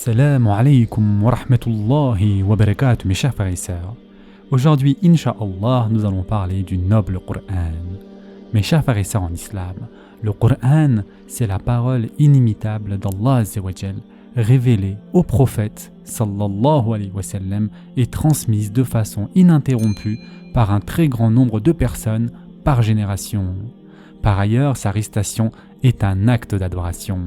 Assalamu alaikum wa rahmatullahi wa barakatuh, mes chers frères et sœurs. Aujourd'hui, Inch'Allah, nous allons parler du noble Coran. Mes chers frères et sœurs en islam, le Coran, c'est la parole inimitable d'Allah Azza wa Jal, révélée au prophète sallallahu alayhi wa sallam et transmise de façon ininterrompue par un très grand nombre de personnes par génération. Par ailleurs, sa récitation est un acte d'adoration.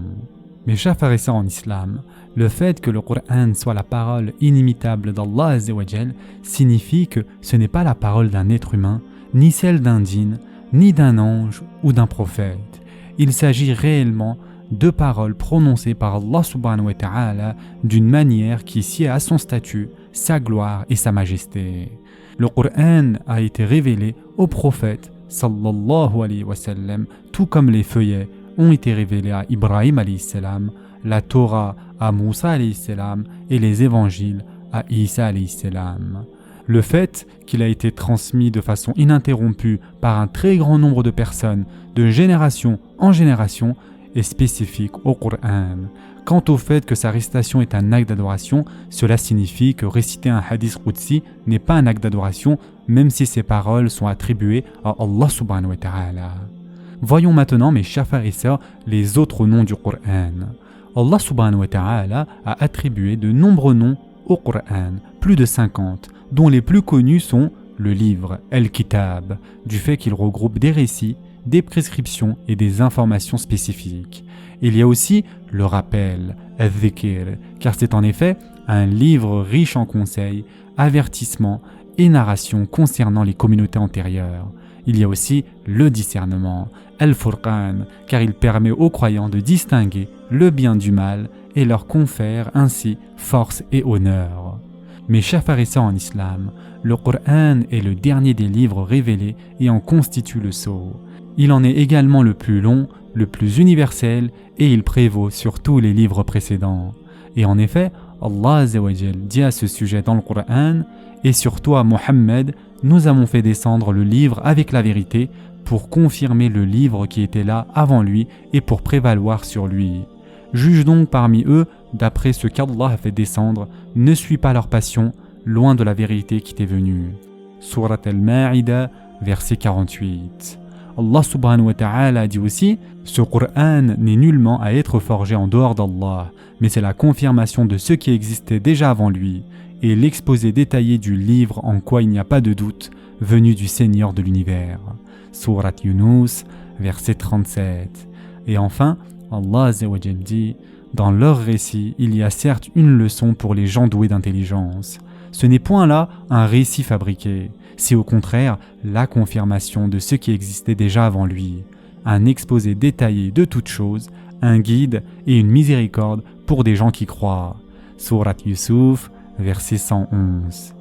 Mes chers frères et sœurs en islam, le fait que le Coran soit la parole inimitable d'Allah Azza wa Jal signifie que ce n'est pas la parole d'un être humain, ni celle d'un djinn, ni d'un ange ou d'un prophète. Il s'agit réellement de paroles prononcées par Allah subhanahu wa ta'ala d'une manière qui sied à son statut, sa gloire et sa majesté. Le Coran a été révélé au prophète sallallahu alayhi wa sallam, tout comme les feuillets ont été révélés à Ibrahim alayhi salam, la Torah à Moussa alayhi salam et les évangiles à Isa alayhi salam. Le fait qu'il a été transmis de façon ininterrompue par un très grand nombre de personnes, de génération en génération, est spécifique au Coran. Quant au fait que sa récitation est un acte d'adoration, cela signifie que réciter un hadith qudsi n'est pas un acte d'adoration, même si ces paroles sont attribuées à Allah subhanahu wa ta'ala. Voyons maintenant, mes chers frères et sœurs, les autres noms du Coran. Allah subhanahu wa ta'ala a attribué de nombreux noms au Coran, plus de 50, dont les plus connus sont le livre, Al-Kitab, du fait qu'il regroupe des récits, des prescriptions et des informations spécifiques. Il y a aussi le rappel, Al-Dhikr, car c'est en effet un livre riche en conseils, avertissements et narrations concernant les communautés antérieures. Il y a aussi le discernement, Al-Furqan, car il permet aux croyants de distinguer le bien du mal et leur confère ainsi force et honneur. Mes chers frères et sœurs en islam, le Coran est le dernier des livres révélés et en constitue le sceau. Il en est également le plus long, le plus universel et il prévaut sur tous les livres précédents. Et en effet, Allah Azza wa Jal dit à ce sujet dans le Coran « Et sur toi, Mohammed, nous avons fait descendre le livre avec la vérité pour confirmer le livre qui était là avant lui et pour prévaloir sur lui. Juge donc parmi eux, d'après ce qu'Allah a fait descendre, ne suis pas leur passion, loin de la vérité qui t'est venue. » Surat Al-Ma'ida, verset 48. Allah subhanahu wa ta'ala a dit aussi « Ce Coran n'est nullement à être forgé en dehors d'Allah, mais c'est la confirmation de ce qui existait déjà avant lui, et l'exposé détaillé du livre en quoi il n'y a pas de doute, venu du Seigneur de l'univers. » Surat Yunus, verset 37. Et enfin, Allah Azza wa Jal dit « Dans leur récit, il y a certes une leçon pour les gens doués d'intelligence. Ce n'est point là un récit fabriqué, c'est au contraire la confirmation de ce qui existait déjà avant lui, un exposé détaillé de toutes choses, un guide et une miséricorde pour des gens qui croient. » Surat Yusuf, verset 111.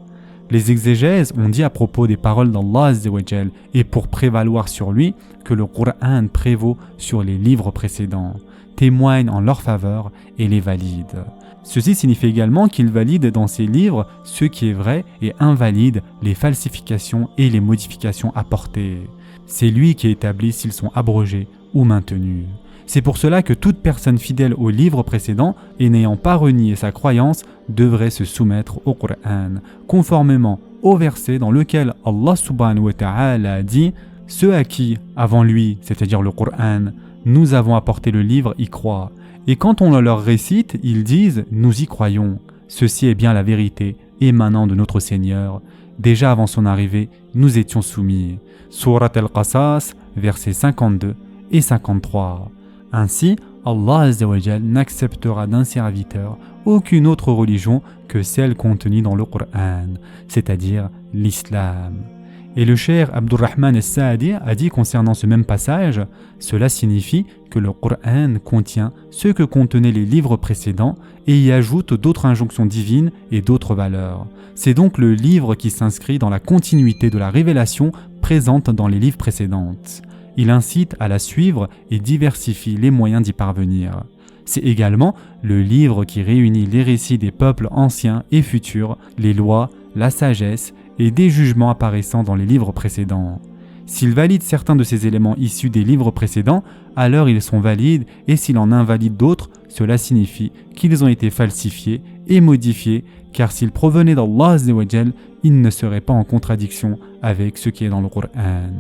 Les exégèses ont dit à propos des paroles d'Allah Azza wa Jal et pour prévaloir sur lui que le Coran prévaut sur les livres précédents, témoigne en leur faveur et les valide. Ceci signifie également qu'il valide dans ses livres ce qui est vrai et invalide les falsifications et les modifications apportées. C'est lui qui établit s'ils sont abrogés ou maintenus. C'est pour cela que toute personne fidèle au livre précédent et n'ayant pas renié sa croyance devrait se soumettre au Coran, conformément au verset dans lequel Allah subhanahu wa ta'ala a dit « Ceux à qui, avant lui, c'est-à-dire le Coran, nous avons apporté le livre y croient. Et quand on leur récite, ils disent « Nous y croyons. Ceci est bien la vérité émanant de notre Seigneur. Déjà avant son arrivée, nous étions soumis. » Surat Al-Qasas, versets 52 et 53. Ainsi, Allah Azza wa Jal n'acceptera d'un serviteur aucune autre religion que celle contenue dans le Coran, c'est-à-dire l'islam. Et le cheikh Abdurrahman al-Sa'di a dit concernant ce même passage, cela signifie que le Coran contient ce que contenaient les livres précédents et y ajoute d'autres injonctions divines et d'autres valeurs. C'est donc le livre qui s'inscrit dans la continuité de la révélation présente dans les livres précédents. Il incite à la suivre et diversifie les moyens d'y parvenir. C'est également le livre qui réunit les récits des peuples anciens et futurs, les lois, la sagesse et des jugements apparaissant dans les livres précédents. S'il valide certains de ces éléments issus des livres précédents, alors ils sont valides et s'il en invalide d'autres, cela signifie qu'ils ont été falsifiés et modifiés, car s'ils provenaient d'Allah Azza wa Jal, ils ne seraient pas en contradiction avec ce qui est dans le Coran.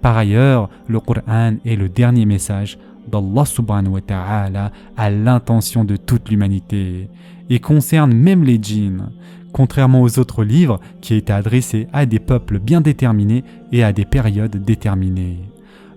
Par ailleurs, le Coran est le dernier message d'Allah subhanahu wa ta'ala à l'intention de toute l'humanité et concerne même les djinns, contrairement aux autres livres qui étaient adressés à des peuples bien déterminés et à des périodes déterminées.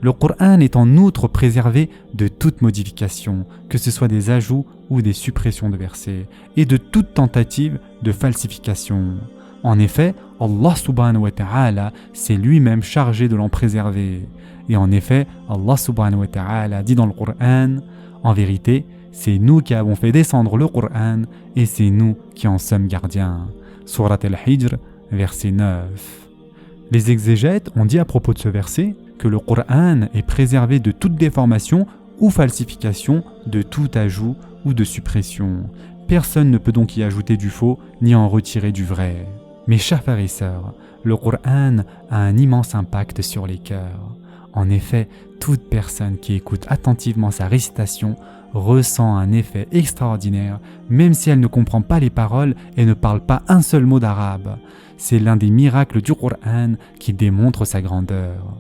Le Coran est en outre préservé de toute modification, que ce soit des ajouts ou des suppressions de versets, et de toute tentative de falsification. En effet, Allah subhanahu wa ta'ala s'est lui-même chargé de l'en préserver. Et en effet, Allah subhanahu wa ta'ala dit dans le Coran, en vérité, c'est nous qui avons fait descendre le Coran et c'est nous qui en sommes gardiens. Surat al-Hijr, verset 9. Les exégètes ont dit à propos de ce verset que le Coran est préservé de toute déformation ou falsification, de tout ajout ou de suppression. Personne ne peut donc y ajouter du faux ni en retirer du vrai. Mes chers frères et sœurs, le Coran a un immense impact sur les cœurs. En effet, toute personne qui écoute attentivement sa récitation ressent un effet extraordinaire, même si elle ne comprend pas les paroles et ne parle pas un seul mot d'arabe. C'est l'un des miracles du Coran qui démontre sa grandeur.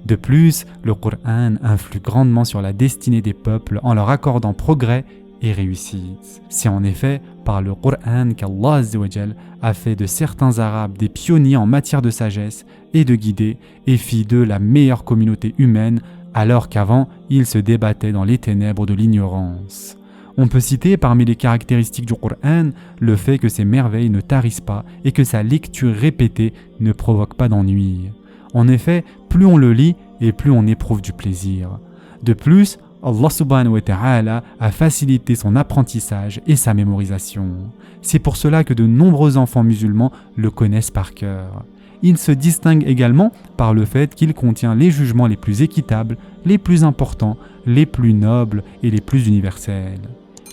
De plus, le Coran influe grandement sur la destinée des peuples en leur accordant progrès et réussite. C'est en effet par le Coran qu'Allah Azza wa Jal a fait de certains Arabes des pionniers en matière de sagesse et de guidée et fit d'eux la meilleure communauté humaine alors qu'avant ils se débattaient dans les ténèbres de l'ignorance. On peut citer parmi les caractéristiques du Coran le fait que ses merveilles ne tarissent pas et que sa lecture répétée ne provoque pas d'ennui. En effet, plus on le lit et plus on éprouve du plaisir. De plus, Allah subhanahu wa ta'ala a facilité son apprentissage et sa mémorisation. C'est pour cela que de nombreux enfants musulmans le connaissent par cœur. Il se distingue également par le fait qu'il contient les jugements les plus équitables, les plus importants, les plus nobles et les plus universels.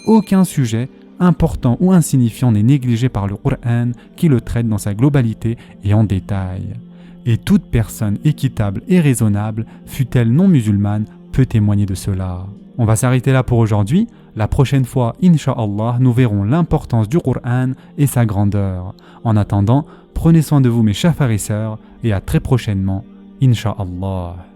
Aucun sujet, important ou insignifiant, n'est négligé par le Coran qui le traite dans sa globalité et en détail. Et toute personne équitable et raisonnable, fût-elle non musulmane, peut témoigner de cela. On va s'arrêter là pour aujourd'hui. La prochaine fois, Inch'Allah, nous verrons l'importance du Coran et sa grandeur. En attendant, prenez soin de vous mes chers frères et sœurs et à très prochainement, Inch'Allah.